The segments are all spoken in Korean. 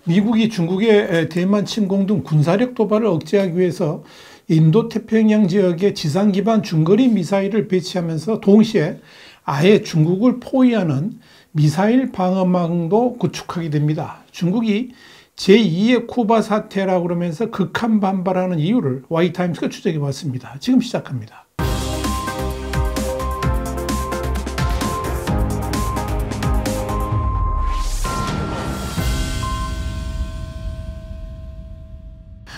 미국이 중국의 대만 침공 등 군사력 도발을 억제하기 위해서 인도태평양 지역에 지상 기반 중거리 미사일을 배치하면서 동시에 아예 중국을 포위하는 미사일 방어망도 구축하게 됩니다. 중국이 제2의 쿠바 사태라고 그러면서 극한 반발하는 이유를 와이타임스가 추적해 봤습니다. 지금 시작합니다.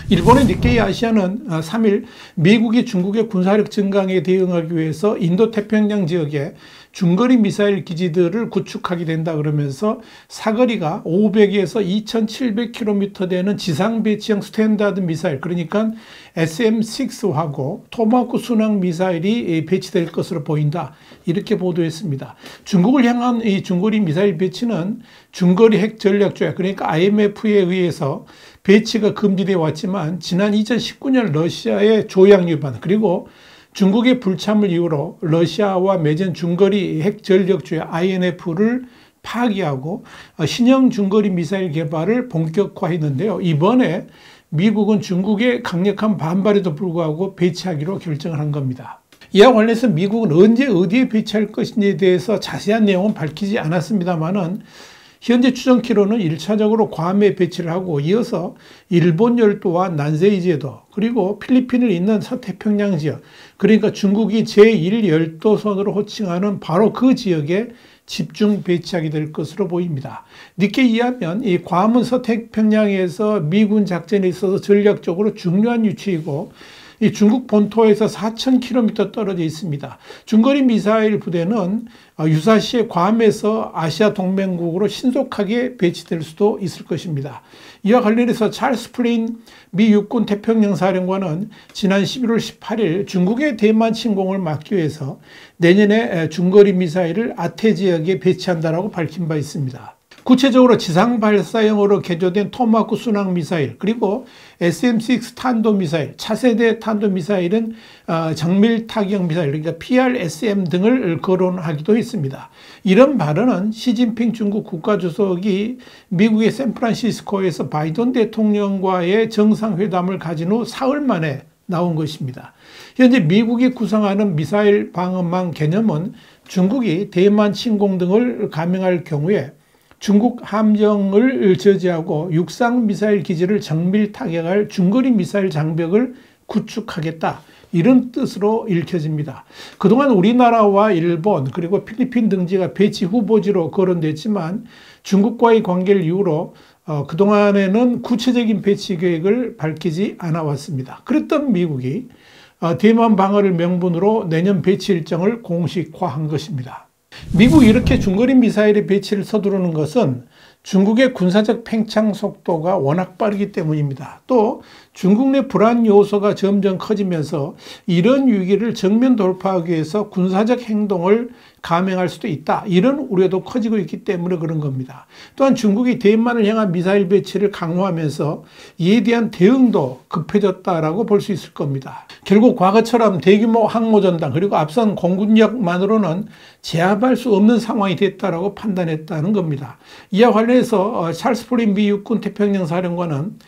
일본의 니케이 아시아는 3일 미국이 중국의 군사력 증강에 대응하기 위해서 인도태평양 지역에 중거리 미사일 기지들을 구축하게 된다 그러면서 사거리가 500에서 2700km 되는 지상 배치형 스탠다드 미사일, 그러니까 SM-6하고 토마호크 순항 미사일이 배치될 것으로 보인다, 이렇게 보도했습니다. 중국을 향한 이 중거리 미사일 배치는 중거리 핵 전략 조약, 그러니까 IMF에 의해서 배치가 금지되어 왔지만 지난 2019년 러시아의 조약 위반, 그리고 중국의 불참을 이유로 러시아와 맺은 중거리 핵 전력 조약 INF를 파기하고 신형 중거리 미사일 개발을 본격화했는데요. 이번에 미국은 중국의 강력한 반발에도 불구하고 배치하기로 결정을 한 겁니다. 이와 관련해서 미국은 언제 어디에 배치할 것인지에 대해서 자세한 내용은 밝히지 않았습니다만은 현재 추정키로는 1차적으로 괌에 배치를 하고 이어서 일본 열도와 난세이 제도, 그리고 필리핀을 잇는 서태평양 지역, 그러니까 중국이 제1열도선으로 호칭하는 바로 그 지역에 집중 배치하게 될 것으로 보입니다. 니케이에 의하면 이 괌은 서태평양에서 미군 작전에 있어서 전략적으로 중요한 위치이고 이 중국 본토에서 4,000km 떨어져 있습니다. 중거리 미사일 부대는 유사시에 괌에서 아시아 동맹국으로 신속하게 배치될 수도 있을 것입니다. 이와 관련해서 찰스 플린 미 육군 태평양 사령관은 지난 11월 18일 중국의 대만 침공을 막기 위해서 내년에 중거리 미사일을 아태 지역에 배치한다라고 밝힌 바 있습니다. 구체적으로 지상 발사형으로 개조된 토마호크 순항 미사일, 그리고 SM-6 탄도미사일, 차세대 탄도미사일은 정밀 타격 미사일, 그러니까 PRSM 등을 거론하기도 했습니다. 이런 발언은 시진핑 중국 국가주석이 미국의 샌프란시스코에서 바이든 대통령과의 정상회담을 가진 후 사흘 만에 나온 것입니다. 현재 미국이 구상하는 미사일 방어망 개념은 중국이 대만 침공 등을 감행할 경우에 중국 함정을 저지하고 육상 미사일 기지를 정밀 타격할 중거리 미사일 장벽을 구축하겠다, 이런 뜻으로 읽혀집니다. 그동안 우리나라와 일본 그리고 필리핀 등지가 배치 후보지로 거론됐지만 중국과의 관계를 이유로 그동안에는 구체적인 배치 계획을 밝히지 않아 왔습니다. 그랬던 미국이 대만 방어를 명분으로 내년 배치 일정을 공식화한 것입니다. 미국이 이렇게 중거리 미사일의 배치를 서두르는 것은 중국의 군사적 팽창 속도가 워낙 빠르기 때문입니다. 또 중국 내 불안 요소가 점점 커지면서 이런 위기를 정면 돌파하기 위해서 군사적 행동을 감행할 수도 있다, 이런 우려도 커지고 있기 때문에 그런 겁니다. 또한 중국이 대만을 향한 미사일 배치를 강화하면서 이에 대한 대응도 급해졌다라고 볼 수 있을 겁니다. 결국 과거처럼 대규모 항모전단 그리고 앞선 공군력만으로는 제압할 수 없는 상황이 됐다라고 판단했다는 겁니다. 이와 관련해서 찰스 플린 미 육군 태평양 사령관은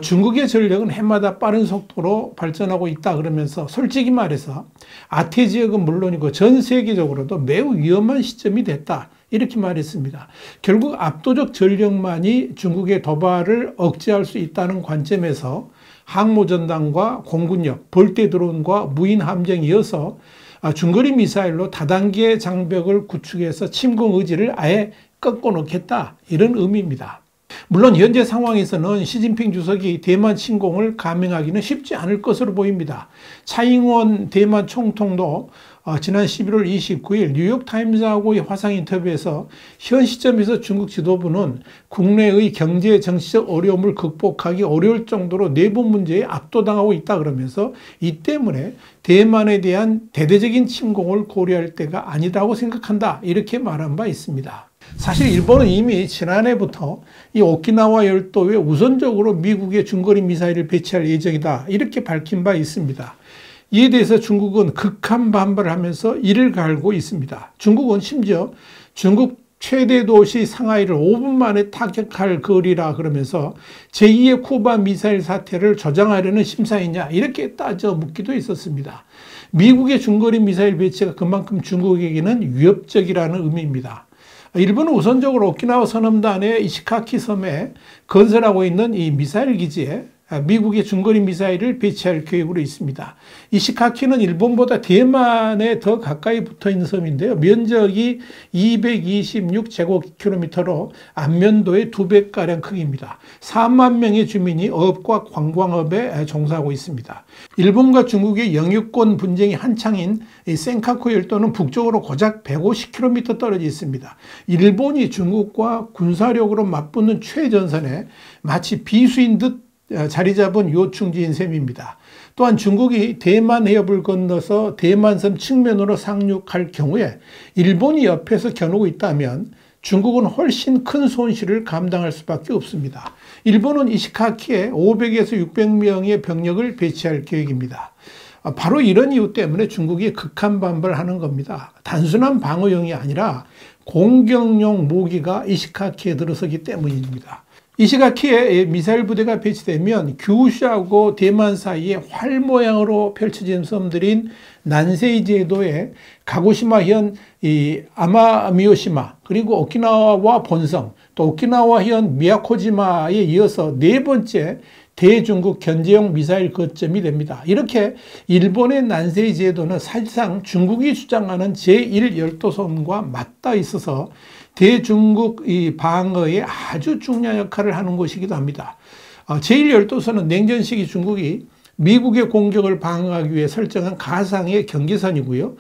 중국의 전력은 해마다 빠른 속도로 발전하고 있다 그러면서 솔직히 말해서 아태 지역은 물론이고 전 세계적으로도 매우 위험한 시점이 됐다, 이렇게 말했습니다. 결국 압도적 전력만이 중국의 도발을 억제할 수 있다는 관점에서 항모전단과 공군력, 벌떼 드론과 무인 함정에 이어서 중거리 미사일로 다단계 장벽을 구축해서 침공 의지를 아예 꺾어놓겠다, 이런 의미입니다. 물론 현재 상황에서는 시진핑 주석이 대만 침공을 감행하기는 쉽지 않을 것으로 보입니다. 차잉원 대만 총통도 지난 11월 29일 뉴욕타임즈하고의 화상 인터뷰에서 현 시점에서 중국 지도부는 국내의 경제 정치적 어려움을 극복하기 어려울 정도로 내부 문제에 압도당하고 있다 그러면서 이 때문에 대만에 대한 대대적인 침공을 고려할 때가 아니라고 생각한다, 이렇게 말한 바 있습니다. 사실 일본은 이미 지난해부터 이 오키나와 열도에 우선적으로 미국의 중거리 미사일을 배치할 예정이다, 이렇게 밝힌 바 있습니다. 이에 대해서 중국은 극한 반발을 하면서 이를 갈고 있습니다. 중국은 심지어 중국 최대 도시 상하이를 5분 만에 타격할 거리라 그러면서 제2의 쿠바 미사일 사태를 조장하려는 심사이냐 이렇게 따져 묻기도 있었습니다. 미국의 중거리 미사일 배치가 그만큼 중국에게는 위협적이라는 의미입니다. 일본은 우선적으로 오키나와 선험단의 이시카키 섬에 건설하고 있는 이 미사일 기지에 미국의 중거리 미사일을 배치할 계획으로 있습니다. 이시카키는 일본보다 대만에 더 가까이 붙어 있는 섬인데요. 면적이 226제곱킬로미터로 안면도의 2배가량 크기입니다. 4만 명의 주민이 어업과 관광업에 종사하고 있습니다. 일본과 중국의 영유권 분쟁이 한창인 센카쿠 열도는 북쪽으로 고작 150km 떨어져 있습니다. 일본이 중국과 군사력으로 맞붙는 최전선에 마치 비수인 듯 자리 잡은 요충지인 셈입니다. 또한 중국이 대만 해협을 건너서 대만섬 측면으로 상륙할 경우에 일본이 옆에서 겨누고 있다면 중국은 훨씬 큰 손실을 감당할 수밖에 없습니다. 일본은 이시카키에 500에서 600명의 병력을 배치할 계획입니다. 바로 이런 이유 때문에 중국이 극한 반발하는 겁니다. 단순한 방어용이 아니라 공격용 무기가 이시카키에 들어서기 때문입니다. 이시카키에 미사일 부대가 배치되면 규슈하고 대만 사이에 활 모양으로 펼쳐진 섬들인 난세이 제도의 가고시마현 아마미오시마 그리고 오키나와 본섬 또 오키나와현 미야코지마에 이어서 네 번째 대중국 견제용 미사일 거점이 됩니다. 이렇게 일본의 난세이 제도는 사실상 중국이 주장하는 제1열도선과 맞닿아 있어서 대중국 방어에 아주 중요한 역할을 하는 곳이기도 합니다. 제1열도선은 냉전 시기 중국이 미국의 공격을 방어하기 위해 설정한 가상의 경계선이고요.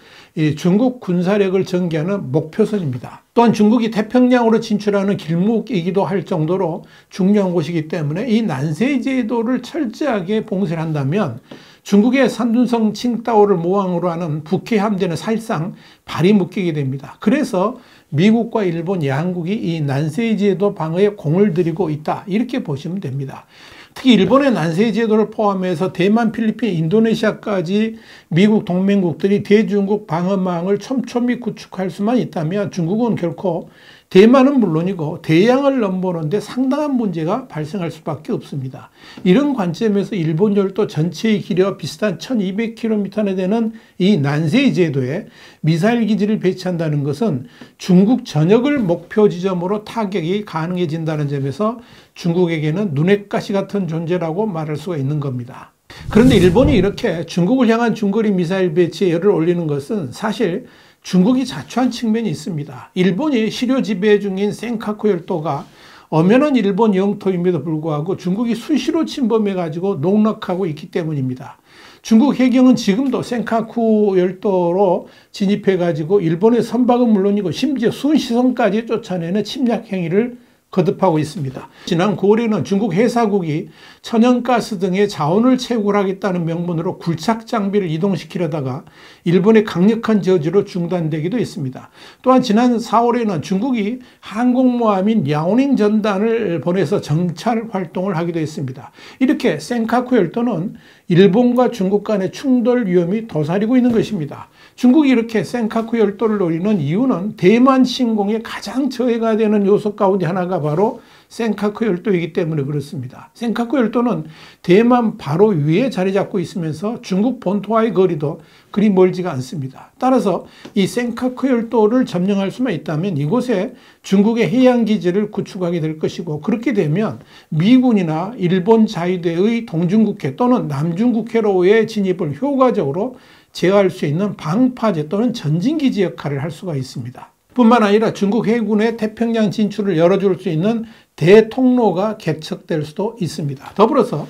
중국 군사력을 전개하는 목표선입니다. 또한 중국이 태평양으로 진출하는 길목이기도 할 정도로 중요한 곳이기 때문에 이 난세이 제도를 철저하게 봉쇄를 한다면 중국의 산둥성 칭다오를 모항으로 하는 북해 함대는 사실상 발이 묶이게 됩니다. 그래서 미국과 일본 양국이 이 난세이 제도 방어에 공을 들이고 있다 이렇게 보시면 됩니다. 특히 일본의 난세이 제도를 포함해서 대만, 필리핀, 인도네시아까지 미국 동맹국들이 대중국 방어망을 촘촘히 구축할 수만 있다면 중국은 결코 대만은 물론이고 대양을 넘보는데 상당한 문제가 발생할 수밖에 없습니다. 이런 관점에서 일본 열도 전체의 길이와 비슷한 1200km나 되는 이 난세이 제도에 미사일 기지를 배치한다는 것은 중국 전역을 목표 지점으로 타격이 가능해진다는 점에서 중국에게는 눈엣 가시 같은 존재라고 말할 수가 있는 겁니다. 그런데 일본이 이렇게 중국을 향한 중거리 미사일 배치에 열을 올리는 것은 사실 중국이 자초한 측면이 있습니다. 일본이 시료 지배 중인 센카쿠 열도가 엄연한 일본 영토임에도 불구하고 중국이 수시로 침범해가지고 농락하고 있기 때문입니다. 중국 해경은 지금도 센카쿠 열도로 진입해가지고 일본의 선박은 물론이고 심지어 순시선까지 쫓아내는 침략 행위를 거듭하고 있습니다. 지난 9월에는 중국 해사국이 천연가스 등의 자원을 채굴하겠다는 명분으로 굴착 장비를 이동시키려다가 일본의 강력한 저지로 중단되기도 했습니다. 또한 지난 4월에는 중국이 항공모함인 야오닝 전단을 보내서 정찰 활동을 하기도 했습니다. 이렇게 센카쿠 열도는 일본과 중국 간의 충돌 위험이 도사리고 있는 것입니다. 중국이 이렇게 센카쿠 열도를 노리는 이유는 대만 침공에 가장 저해가 되는 요소 가운데 하나가 바로 센카쿠 열도이기 때문에 그렇습니다. 센카쿠 열도는 대만 바로 위에 자리 잡고 있으면서 중국 본토와의 거리도 그리 멀지가 않습니다. 따라서 이 센카쿠 열도를 점령할 수만 있다면 이곳에 중국의 해양기지를 구축하게 될 것이고 그렇게 되면 미군이나 일본 자위대의 동중국해 또는 남중국해로의 진입을 효과적으로 제어할 수 있는 방파제 또는 전진기지 역할을 할 수가 있습니다. 뿐만 아니라 중국 해군의 태평양 진출을 열어줄 수 있는 대통로가 개척될 수도 있습니다. 더불어서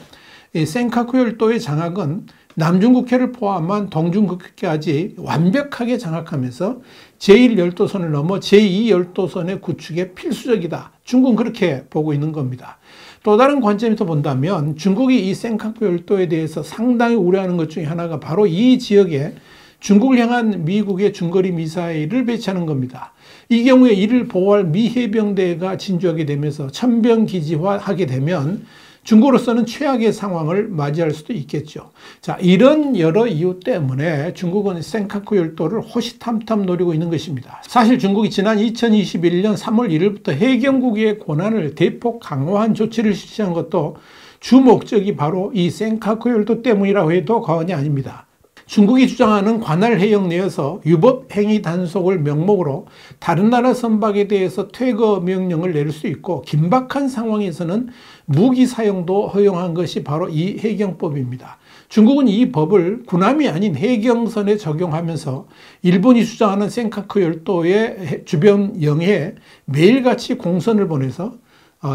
센카쿠 열도의 장악은 남중국해를 포함한 동중국해까지 완벽하게 장악하면서 제1열도선을 넘어 제2열도선의 구축에 필수적이다. 중국은 그렇게 보고 있는 겁니다. 또 다른 관점에서 본다면 중국이 이 센카쿠 열도에 대해서 상당히 우려하는 것 중에 하나가 바로 이 지역에 중국을 향한 미국의 중거리 미사일을 배치하는 겁니다. 이 경우에 이를 보호할 미 해병대가 진주하게 되면서 천병기지화하게 되면 중국으로서는 최악의 상황을 맞이할 수도 있겠죠. 자, 이런 여러 이유 때문에 중국은 센카쿠 열도를 호시탐탐 노리고 있는 것입니다. 사실 중국이 지난 2021년 3월 1일부터 해경국의 권한을 대폭 강화한 조치를 실시한 것도 주 목적이 바로 이 센카쿠 열도 때문이라고 해도 과언이 아닙니다. 중국이 주장하는 관할 해역 내에서 유법 행위 단속을 명목으로 다른 나라 선박에 대해서 퇴거 명령을 내릴 수 있고, 긴박한 상황에서는 무기 사용도 허용한 것이 바로 이 해경법입니다. 중국은 이 법을 군함이 아닌 해경선에 적용하면서 일본이 주장하는 센카쿠 열도의 주변 영해에 매일같이 공선을 보내서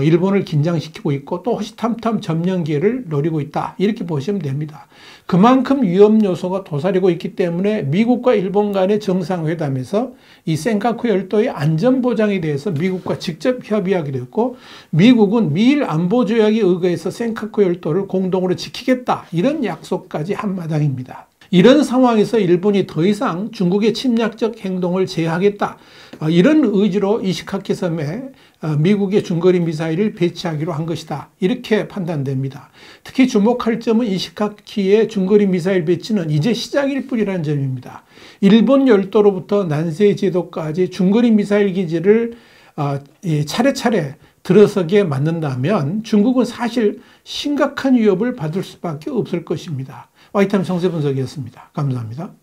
일본을 긴장시키고 있고, 또 호시탐탐 점령 기회를 노리고 있다, 이렇게 보시면 됩니다. 그만큼 위험 요소가 도사리고 있기 때문에 미국과 일본 간의 정상회담에서 이 센카쿠 열도의 안전 보장에 대해서 미국과 직접 협의하기도 했고, 미국은 미일 안보 조약에 의거해서 센카쿠 열도를 공동으로 지키겠다, 이런 약속까지 한 마당입니다. 이런 상황에서 일본이 더 이상 중국의 침략적 행동을 제하겠다, 이런 의지로 이시카키 섬에 미국의 중거리 미사일을 배치하기로 한 것이다, 이렇게 판단됩니다. 특히 주목할 점은 이시카키의 중거리 미사일 배치는 이제 시작일 뿐이라는 점입니다. 일본 열도로부터 난세 제도까지 중거리 미사일 기지를 차례차례 들어서게 만든다면 중국은 사실 심각한 위협을 받을 수밖에 없을 것입니다. 와이타임 정세 분석이었습니다. 감사합니다.